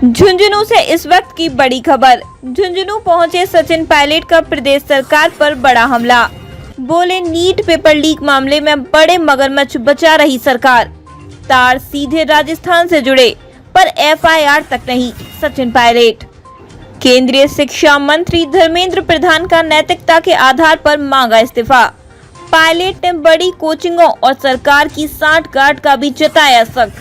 झुंझुनू से इस वक्त की बड़ी खबर। झुंझुनू पहुंचे सचिन पायलट का प्रदेश सरकार पर बड़ा हमला। बोले नीट पेपर लीक मामले में बड़े मगरमच्छ बचा रही सरकार। तार सीधे राजस्थान से जुड़े पर एफआईआर तक नहीं। सचिन पायलट। केंद्रीय शिक्षा मंत्री धर्मेंद्र प्रधान का नैतिकता के आधार पर मांगा इस्तीफा। पायलट ने बड़ी कोचिंगों और सरकार की सांठगांठ का भी जताया शक।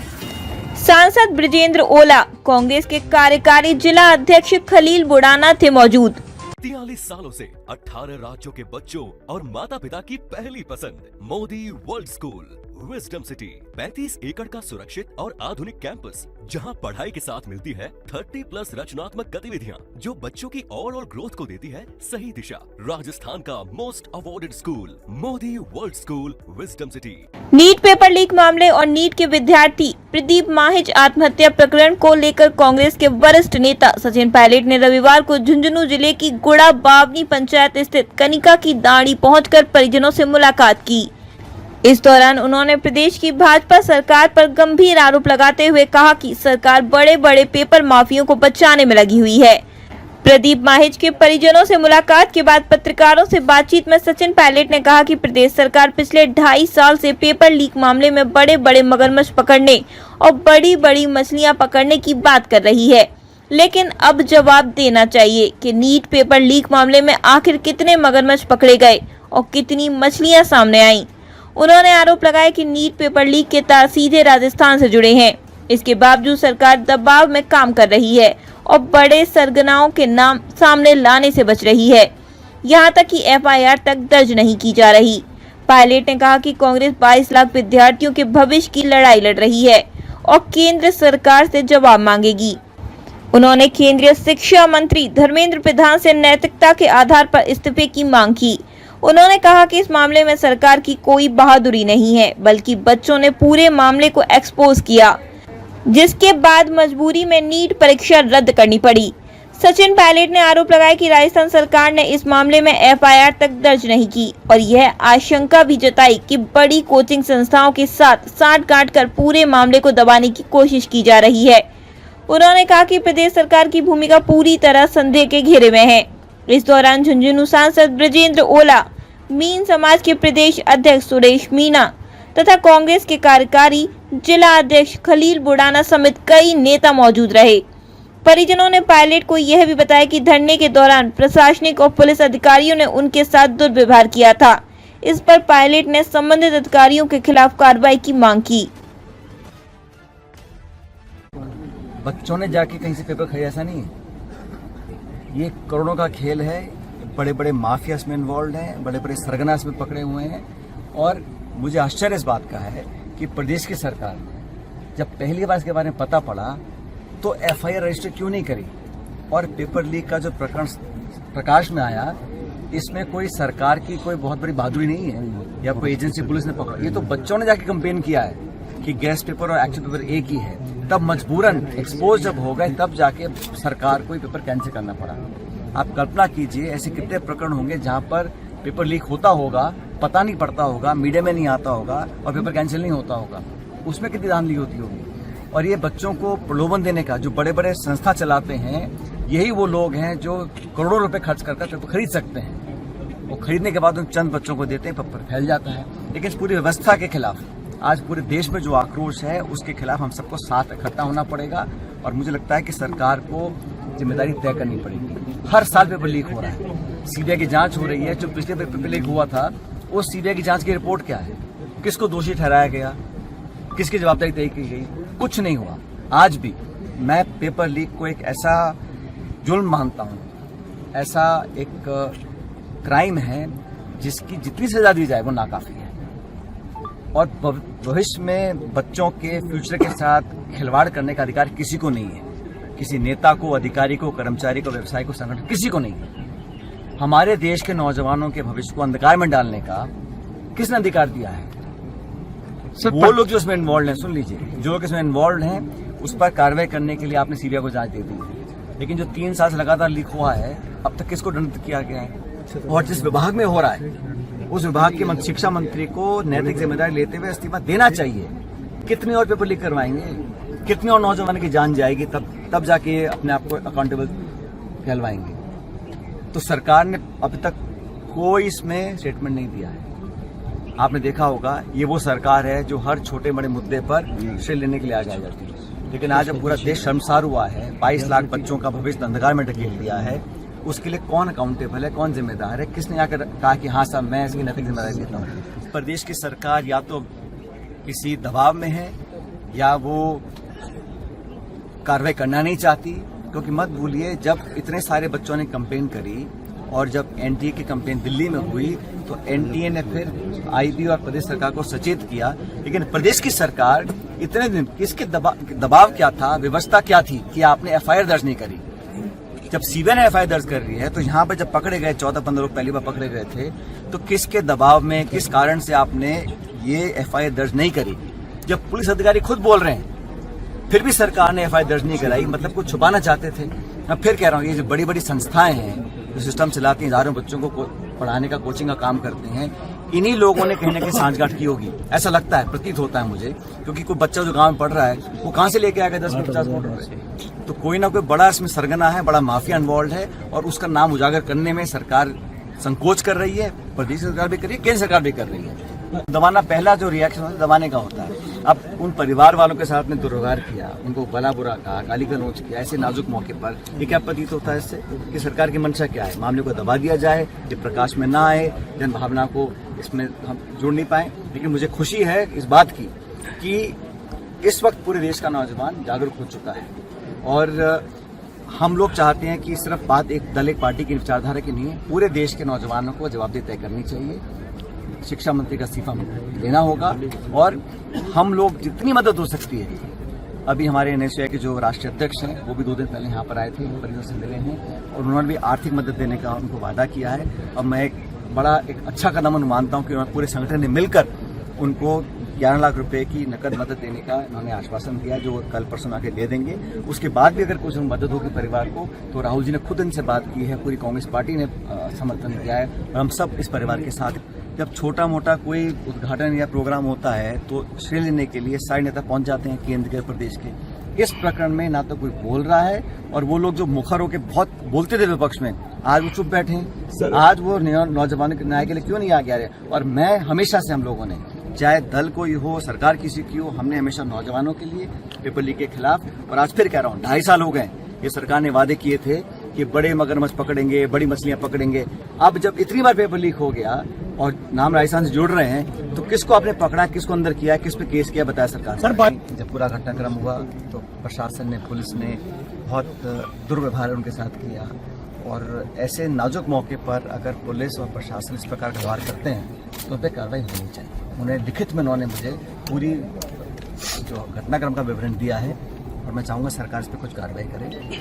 सांसद ब्रजेंद्र ओला, कांग्रेस के कार्यकारी जिला अध्यक्ष खलील बुड़ाना थे मौजूद। 43 सालों से 18 राज्यों के बच्चों और माता पिता की पहली पसंद Modi world school wisdom city. 35 एकड़ का सुरक्षित और आधुनिक कैंपस, जहां पढ़ाई के साथ मिलती है 30+ रचनात्मक गतिविधियां, जो बच्चों की ओवरऑल ग्रोथ को देती है सही दिशा। राजस्थान का most awarded school Modi world school wisdom city. NEET paper leak मामले और नीट के विद्यार्थी प्रदीप माहिज आत्महत्या प्रकरण को लेकर कांग्रेस के वरिष्ठ नेता सचिन पायलट ने रविवार को झुंझुनू जिले की गुड़ा बावनी पंचायत स्थित कनिका की दाड़ी पहुंचकर परिजनों से मुलाकात की। इस दौरान उन्होंने प्रदेश की भाजपा सरकार पर गंभीर आरोप लगाते हुए कहा कि सरकार बड़े बड़े पेपर माफियों को बचाने में लगी हुई है। प्रदीप माहिज के परिजनों से मुलाकात के बाद पत्रकारों से बातचीत में सचिन पायलट ने कहा कि प्रदेश सरकार पिछले 2.5 साल से पेपर लीक मामले में बड़े बड़े मगरमच्छ पकड़ने और बड़ी बड़ी मछलियां पकड़ने की बात कर रही है, लेकिन अब जवाब देना चाहिए कि नीट पेपर लीक मामले में आखिर कितने मगरमच्छ पकड़े गए और कितनी मछलियां सामने आईं। उन्होंने आरोप लगाया कि नीट पेपर लीक के तार सीधे राजस्थान से जुड़े हैं। इसके बावजूद सरकार दबाव में काम कर रही है और बड़े सरगनाओं के नाम सामने लाने से बच रही है। यहां तक कि एफआईआर तक दर्ज नहीं की जा रही। पायलट ने कहा कि कांग्रेस 22 लाख विद्यार्थियों के भविष्य की लड़ाई लड़ रही है और केंद्र सरकार से जवाब मांगेगी। उन्होंने केंद्रीय शिक्षा मंत्री धर्मेंद्र प्रधान से नैतिकता के आधार पर इस्तीफे की मांग की। उन्होंने कहा कि इस मामले में सरकार की कोई बहादुरी नहीं है, बल्कि बच्चों ने पूरे मामले को एक्सपोज किया, जिसके बाद मजबूरी में नीट परीक्षा रद्द करनी पड़ी। सचिन पायलट ने आरोप लगाया कि राजस्थान सरकार ने इस मामले में एफआईआर तक दर्ज नहीं की और यह आशंका भी जताई कि बड़ी कोचिंग संस्थाओं के साथ सांठगांठ कर पूरे मामले को दबाने की कोशिश की जा रही है। उन्होंने कहा कि प्रदेश सरकार की भूमिका पूरी तरह संदेह के घेरे में है। इस दौरान झुंझुनू सांसद ब्रजेंद्र ओला, मीन समाज के प्रदेश अध्यक्ष सुरेश मीणा तथा कांग्रेस के कार्यकारी जिला अध्यक्ष खलील बुड़ाना समेत कई नेता मौजूद रहे। परिजनों ने पायलट को यह भी बताया कि धरने के दौरान प्रशासनिक और पुलिस अधिकारियों ने उनके साथ दुर्व्यवहार किया था। इस पर पायलट ने संबंधित अधिकारियों के खिलाफ कार्रवाई की मांग की। बच्चों ने जाके कहीं से पेपर खरीदा, ऐसा नहीं है। ये करोड़ों का खेल है। बड़े बड़े माफिया इसमें इन्वॉल्व हैं, बड़े बड़े सरगना इसमें पकड़े हुए हैं। और मुझे आश्चर्य इस बात का है कि प्रदेश की सरकार जब पहली बार इसके बारे में पता पड़ा तो एफआईआर रजिस्टर क्यों नहीं करी। और पेपर लीक का जो प्रकरण प्रकाश में आया, इसमें कोई सरकार की कोई बहुत बड़ी बहादुरी नहीं है या कोई एजेंसी पुलिस ने पकड़ा। ये तो बच्चों ने जाके कंप्लेन किया है कि गैस पेपर और एक्चुअल पेपर एक ही है। तब मजबूरन एक्सपोज जब हो गए, तब जाके सरकार को पेपर कैंसिल करना पड़ा। आप कल्पना कीजिए ऐसे कितने प्रकरण होंगे जहां पर पेपर लीक होता होगा, पता नहीं पड़ता होगा, मीडिया में नहीं आता होगा और पेपर कैंसिल नहीं होता होगा। उसमें कितनी धांधली होती होगी। और ये बच्चों को प्रलोभन देने का, जो बड़े बड़े संस्था चलाते हैं, यही वो लोग हैं जो करोड़ों रुपए खर्च कर पेपर खरीद सकते हैं। वो खरीदने के बाद उन चंद बच्चों को देते हैं, पेपर फैल जाता है। लेकिन इस पूरी व्यवस्था के खिलाफ आज पूरे देश में जो आक्रोश है, उसके खिलाफ हम सबको साथ इकट्ठा होना पड़ेगा। और मुझे लगता है कि सरकार को जिम्मेदारी तय करनी पड़ेगी। हर साल पेपर लीक हो रहा है, सीबीआई की जांच हो रही है। जो पिछले पेपर लीक हुआ था, उस सीबीआई की जांच की रिपोर्ट क्या है, किसको दोषी ठहराया गया, किसकी जवाबदारी तय की गई, कुछ नहीं हुआ। आज भी मैं पेपर लीक को एक ऐसा जुल्म मानता हूँ, ऐसा एक क्राइम है जिसकी जितनी सजा दी जाए वो नाकाफी है। और भविष्य में बच्चों के फ्यूचर के साथ खिलवाड़ करने का अधिकार किसी को नहीं है। किसी नेता को, अधिकारी को, कर्मचारी को, व्यवसायी को, संगठन, किसी को नहीं है। हमारे देश के नौजवानों के भविष्य को अंधकार में डालने का किसने अधिकार दिया है? वो लोग जो इसमें इन्वॉल्व हैं, सुन लीजिए, जो लोग इसमें इन्वॉल्व हैं उस पर कार्रवाई करने के लिए आपने सीबीआई को जांच दे दी। लेकिन जो 3 साल से लगातार लीक हुआ है, अब तक किसको दंडित किया गया है? और जिस विभाग में हो रहा है, उस विभाग के शिक्षा मंत्री को नैतिक जिम्मेदारी लेते हुए इस्तीफा देना चाहिए। कितने और पेपर लीक करवाएंगे, कितने और नौजवान की जान जाएगी, तब तब जाके ये अपने आप को अकाउंटेबल कहलवाएंगे। तो सरकार ने अभी तक कोई इसमें स्टेटमेंट नहीं दिया है। आपने देखा होगा ये वो सरकार है जो हर छोटे बड़े मुद्दे पर श्रेय लेने के लिए आ जाती है, लेकिन आज जब पूरा देश शर्मसार हुआ है, 22 लाख बच्चों का भविष्य अंधकार में ढकेल दिया है, उसके लिए कौन अकाउंटेबल है, कौन जिम्मेदार है? किसने आकर कहा कि हाँ साहब मैं इसकी नैतिक जिम्मेदारी लेता हूँ? प्रदेश की सरकार या तो किसी दबाव में है या वो कार्रवाई करना नहीं चाहती, क्योंकि मत भूलिए जब इतने सारे बच्चों ने कंप्लेन करी और जब एनटीए की कंप्लेन दिल्ली में हुई तो एनटीए ने फिर आईबी और प्रदेश सरकार को सचेत किया, लेकिन प्रदेश की सरकार इतने दिन किसके दबाव क्या था, व्यवस्था क्या थी कि आपने एफआईआर दर्ज नहीं करी? जब सीबीआई ने एफआईआर दर्ज कर रही है तो यहाँ पर जब पकड़े गए 14-15 लोग पहली बार पकड़े गए थे, तो किसके दबाव में, किस कारण से आपने ये एफआईआर दर्ज नहीं करी? जब पुलिस अधिकारी खुद बोल रहे हैं फिर भी सरकार ने एफआईआर दर्ज नहीं कराई, मतलब कुछ छुपाना चाहते थे। मैं फिर कह रहा हूँ, ये जो बड़ी बड़ी संस्थाएं हैं जो सिस्टम चलाती हैं, हजारों बच्चों को पढ़ाने का, कोचिंग का काम करते हैं, इन्हीं लोगों ने कहीं ना कहीं सांठगांठ की होगी, ऐसा लगता है, प्रतीत होता है मुझे। क्योंकि कोई बच्चा जो गांव में पढ़ रहा है वो कहां से लेके आएगा 10-50 करोड़ रुपए? तो कोई ना कोई बड़ा इसमें सरगना है, बड़ा माफिया इन्वॉल्व है, और उसका नाम उजागर करने में सरकार संकोच कर रही है, प्रदेश सरकार भी कर रही है, केंद्र सरकार भी कर रही है। दबाना, पहला जो रिएक्शन होता है दबाने का होता है। अब उन परिवार वालों के साथ में दुर्व्यवहार किया, उनको भला बुरा कहा, गाली गलौज किया, ऐसे नाजुक मौके पर, ये क्या प्रतीत होता है इससे कि सरकार की मंशा क्या है? मामले को दबा दिया जाए, ये प्रकाश में ना आए, जन भावना को इसमें हम जोड़ नहीं पाए। लेकिन मुझे खुशी है इस बात की कि इस वक्त पूरे देश का नौजवान जागरूक हो चुका है, और हम लोग चाहते हैं कि सिर्फ बात एक दल, एक पार्टी की विचारधारा की नहीं है, पूरे देश के नौजवानों को जवाबदेही तय करनी चाहिए। शिक्षा मंत्री का इस्तीफा लेना होगा, और हम लोग जितनी मदद हो सकती है, अभी हमारे एनएसयूआई के जो राष्ट्रीय अध्यक्ष हैं वो भी 2 दिन पहले यहाँ पर आए थे, परिजनों से मिले हैं, और उन्होंने भी आर्थिक मदद देने का उनको वादा किया है। और मैं एक अच्छा कदम मानता हूँ कि पूरे संगठन ने मिलकर उनको 11 लाख रुपए की नकद मदद देने का उन्होंने आश्वासन दिया, जो कल परसों आके दे देंगे। उसके बाद भी अगर कुछ मदद होगी परिवार को, तो राहुल जी ने खुद इनसे बात की है, पूरी कांग्रेस पार्टी ने समर्थन दिया है, और हम सब इस परिवार के साथ। जब छोटा मोटा कोई उद्घाटन या प्रोग्राम होता है तो श्रेय लेने के लिए सारे नेता पहुंच जाते हैं, केंद्र के, प्रदेश के। इस प्रकरण में ना तो कोई बोल रहा है, और वो लोग जो मुखर होकर बहुत बोलते थे विपक्ष में, आज वो चुप बैठे हैं। आज वो नौजवानों के न्याय के लिए क्यों नहीं आगे आ रहे? और मैं हमेशा से, हम लोगों ने, चाहे दल कोई हो, सरकार किसी की हो, हमने हमेशा नौजवानों के लिए, पेपर लीक के खिलाफ, और आज फिर कह रहा हूँ 2.5 साल हो गए, ये सरकार ने वादे किए थे कि बड़े मगरमच्छ पकड़ेंगे, बड़ी मछलियां पकड़ेंगे। अब जब इतनी बार पेपर लीक हो गया और नाम राजस्थान से जुड़ रहे हैं, तो किसको आपने पकड़ा, किसको अंदर किया, किस पे केस किया, बताया सरकार? सर, जब पूरा घटनाक्रम हुआ तो प्रशासन ने, पुलिस ने बहुत दुर्व्यवहार उनके साथ किया, और ऐसे नाजुक मौके पर अगर पुलिस और प्रशासन इस प्रकार का व्यवहार करते हैं तो उन पर कार्रवाई होनी चाहिए। उन्हें लिखित में उन्होंने मुझे पूरी जो घटनाक्रम का विवरण दिया है, और मैं चाहूँगा सरकार इस पर कुछ कार्रवाई करे।